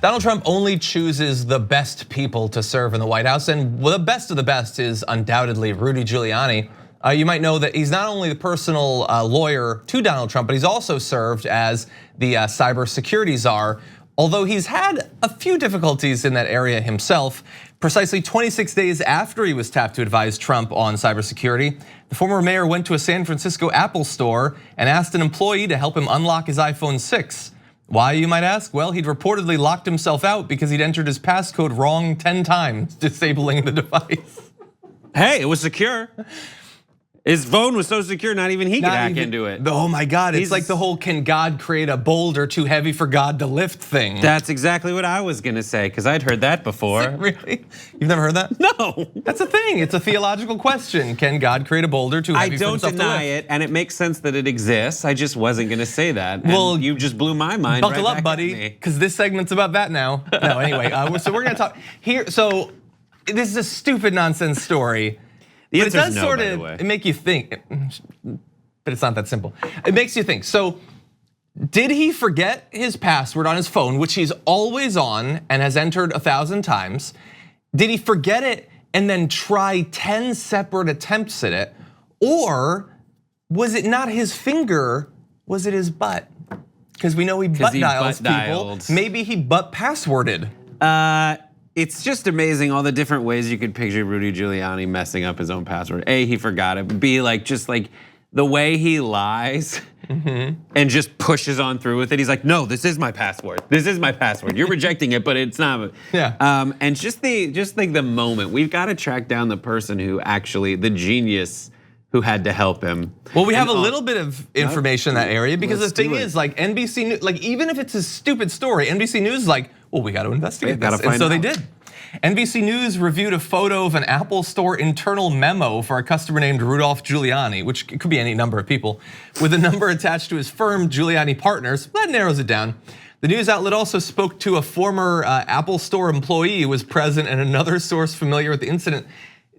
Donald Trump only chooses the best people to serve in the White House, and the best of the best is undoubtedly Rudy Giuliani. You might know that he's not only the personal lawyer to Donald Trump, but he's also served as the cybersecurity czar, although he's had a few difficulties in that area himself. Precisely 26 days after he was tapped to advise Trump on cybersecurity, the former mayor went to a San Francisco Apple store and asked an employee to help him unlock his iPhone 6. Why, you might ask? Well, he'd reportedly locked himself out because he'd entered his passcode wrong 10 times, disabling the device. Hey, it was secure. His phone was so secure, not even he could hack into it. Oh my God, it's like the whole can God create a boulder too heavy for God to lift thing. That's exactly what I was gonna say, because I'd heard that before. Really? You've never heard that? No. That's a thing, it's a theological question. Can God create a boulder too heavy for himself to lift? I don't deny it, and it makes sense that it exists. I just wasn't gonna say that. Well, you just blew my mind. Buckle right up, buddy, because this segment's about that now. No, anyway, so we're gonna talk here. So this is a stupid nonsense story. But it does sort of make you think, but it's not that simple. It makes you think. So did he forget his password on his phone, which he's always on and has entered 1,000 times? Did he forget it and then try 10 separate attempts at it? Or was it not his finger, was it his butt? Because we know he butt dials people. Maybe he butt passworded. It's just amazing all the different ways you could picture Rudy Giuliani messing up his own password. A, he forgot it. B, just the way he lies and just pushes on through with it. He's like, no, this is my password. This is my password. You're rejecting it, but it's not. Yeah. And just the moment, we've got to track down the person who actually, the genius who had to help him. Well, we have a little bit of information in that area because the thing is, NBC News, even if it's a stupid story, NBC News is like, well, we got to investigate this, and so they did. NBC News reviewed a photo of an Apple Store internal memo for a customer named Rudolph Giuliani, which could be any number of people, with a number attached to his firm, Giuliani Partners. That narrows it down. The news outlet also spoke to a former Apple Store employee who was present and another source familiar with the incident.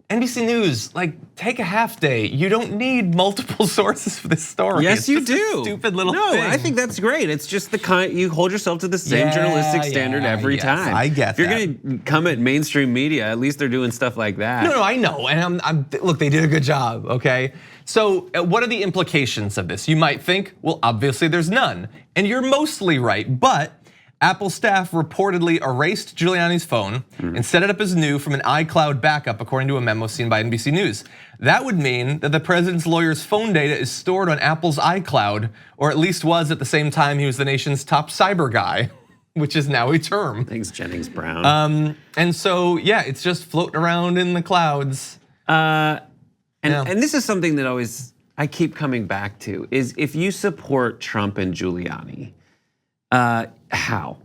NBC News, take a half day. You don't need multiple sources for this story. Yes, you do. A stupid little thing. No, I think that's great. It's just the kind, you hold yourself to the same journalistic standard every time. I get that. If you're gonna come at mainstream media, at least they're doing stuff like that. No, I know, and look, they did a good job, okay? So what are the implications of this? You might think, well, obviously there's none, and you're mostly right, but Apple staff reportedly erased Giuliani's phone and set it up as new from an iCloud backup, according to a memo seen by NBC News. That would mean that the president's lawyer's phone data is stored on Apple's iCloud, or at least was at the same time he was the nation's top cyber guy, which is now a term. Thanks, Jennings Brown. And so, yeah, it's just floating around in the clouds. And this is something that I keep coming back to, is if you support Trump and Giuliani, how?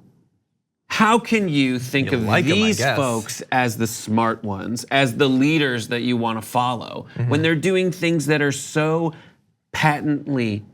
How can you think of these folks as the smart ones, as the leaders that you want to follow, when they're doing things that are so patently,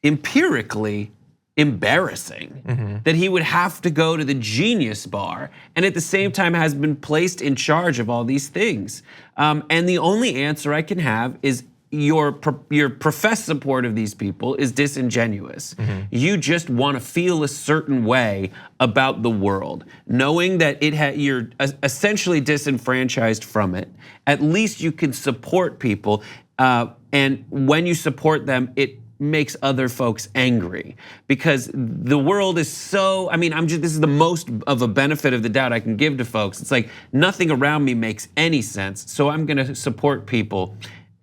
empirically embarrassing that he would have to go to the genius bar and at the same time has been placed in charge of all these things? And the only answer I can have is your professed support of these people is disingenuous. You just want to feel a certain way about the world, knowing that you're essentially disenfranchised from it. At least you can support people, and when you support them, it makes other folks angry because the world is so, this is the most of a benefit of the doubt I can give to folks. It's like nothing around me makes any sense, so I'm gonna support people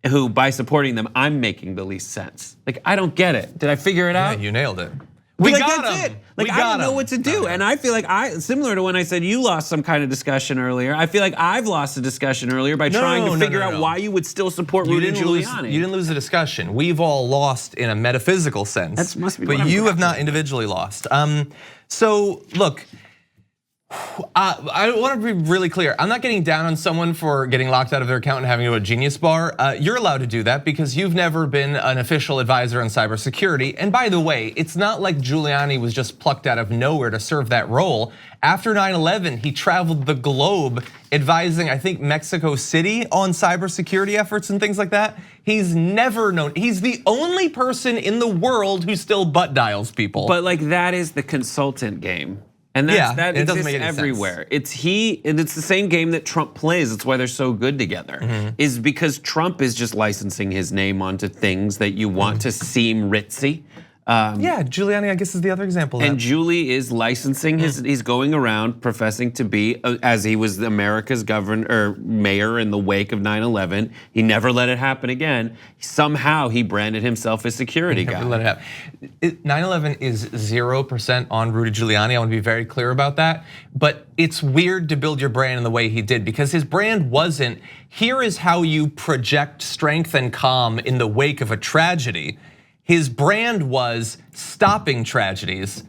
who, by supporting them, I'm making the least sense. I don't get it. Did I figure it out? Yeah, you nailed it. We got him. I don't know what to do. And I feel like similar to when I said you lost some kind of discussion earlier, I feel like I've lost a discussion earlier by trying to figure out why you would still support Rudy Giuliani. You didn't lose the discussion. We've all lost in a metaphysical sense. That must be but you have not individually lost. So look, I want to be really clear. I'm not getting down on someone for getting locked out of their account and having to go to a genius bar. You're allowed to do that because you've never been an official advisor on cybersecurity. And by the way, it's not like Giuliani was just plucked out of nowhere to serve that role. After 9/11, he traveled the globe advising, I think, Mexico City on cybersecurity efforts and things like that. He's never known. He's the only person in the world who still butt dials people. But that is the consultant game. And that it doesn't exists make any everywhere. And it's the same game that Trump plays. That's why they're so good together. Is because Trump is just licensing his name onto things that you want to seem ritzy. Yeah, Giuliani, I guess, is the other example. And Giuliani is licensing he's going around professing to be, as he was America's mayor in the wake of 9/11. He never let it happen again. Somehow he branded himself a security guy. Never let it happen. 9/11 is 0% on Rudy Giuliani. I want to be very clear about that. But it's weird to build your brand in the way he did, because his brand wasn't, here is how you project strength and calm in the wake of a tragedy. His brand was stopping tragedies,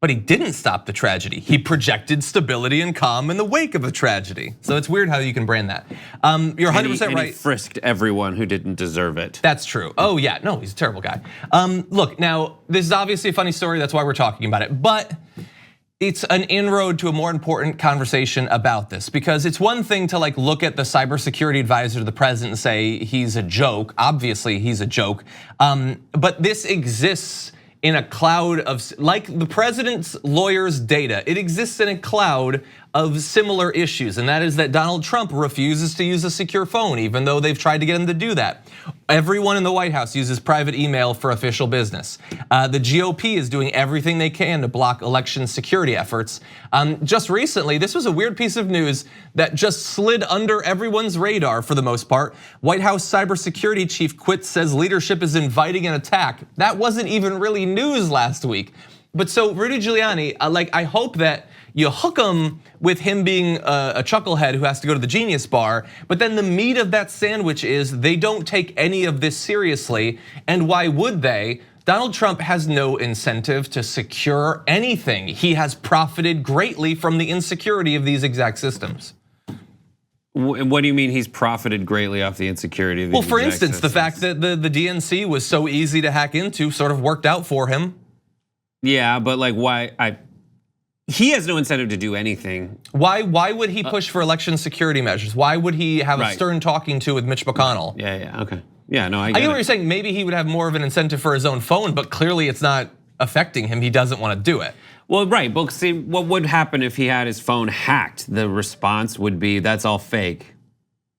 but he didn't stop the tragedy. He projected stability and calm in the wake of a tragedy. So it's weird how you can brand that. You're 100% right. He frisked everyone who didn't deserve it. That's true. Oh yeah, no, he's a terrible guy. Look, now this is obviously a funny story. That's why we're talking about it, but it's an inroad to a more important conversation about this, because it's one thing to like look at the cybersecurity advisor to the president and say he's a joke. Obviously, he's a joke, but this exists in a cloud of, like the president's lawyer's data, it exists in a cloud of similar issues, and that is that Donald Trump refuses to use a secure phone, even though they've tried to get him to do that. Everyone in the White House uses private email for official business. The GOP is doing everything they can to block election security efforts. Just recently, this was a weird piece of news that just slid under everyone's radar for the most part. White House cybersecurity chief quits, says leadership is inviting an attack. That wasn't even really news last week. But so Rudy Giuliani, I hope that you hook him with him being a chucklehead who has to go to the Genius Bar, but then the meat of that sandwich is they don't take any of this seriously, and why would they? Donald Trump has no incentive to secure anything. He has profited greatly from the insecurity of these exact systems. What do you mean he's profited greatly off the insecurity of these Well, for instance, the fact that the DNC was so easy to hack into sort of worked out for him. Yeah, but like why? He has no incentive to do anything. Why would he push for election security measures? Why would he have a stern talking to with Mitch McConnell? Yeah, okay. Yeah, no, I get what you're saying. Maybe he would have more of an incentive for his own phone, but clearly it's not affecting him. He doesn't want to do it. Well, right, but see, what would happen if he had his phone hacked? The response would be, that's all fake.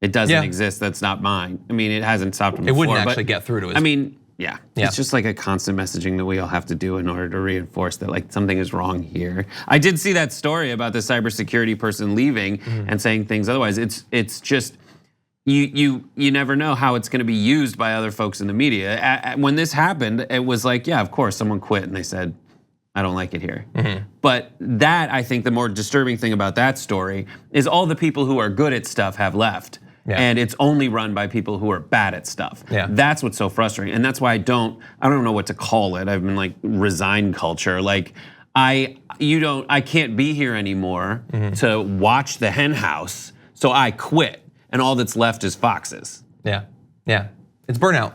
It doesn't exist, that's not mine. I mean, it hasn't stopped him before. It wouldn't actually get through to his. I mean, yeah, it's just like a constant messaging that we all have to do in order to reinforce that like something is wrong here. I did see that story about the cybersecurity person leaving and saying things otherwise. It's just, you never know how it's gonna be used by other folks in the media. When this happened, it was like, yeah, of course, someone quit and they said, I don't like it here. But that, I think the more disturbing thing about that story is all the people who are good at stuff have left. And it's only run by people who are bad at stuff. That's what's so frustrating. And that's why I don't know what to call it. I've been like resign culture. Like I can't be here anymore to watch the hen house. So I quit. And all that's left is foxes. Yeah. It's burnout.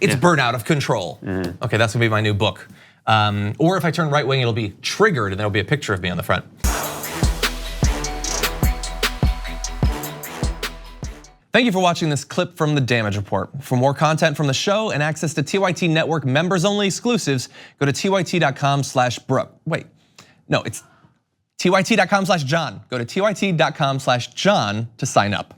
It's burnout of control. Okay, that's gonna be my new book. Or if I turn right wing, it'll be triggered and there'll be a picture of me on the front. Thank you for watching this clip from the Damage Report. For more content from the show and access to TYT Network members only exclusives, go to tyt.com/Brooke. Wait, no, it's tyt.com/John. Go to tyt.com/John to sign up.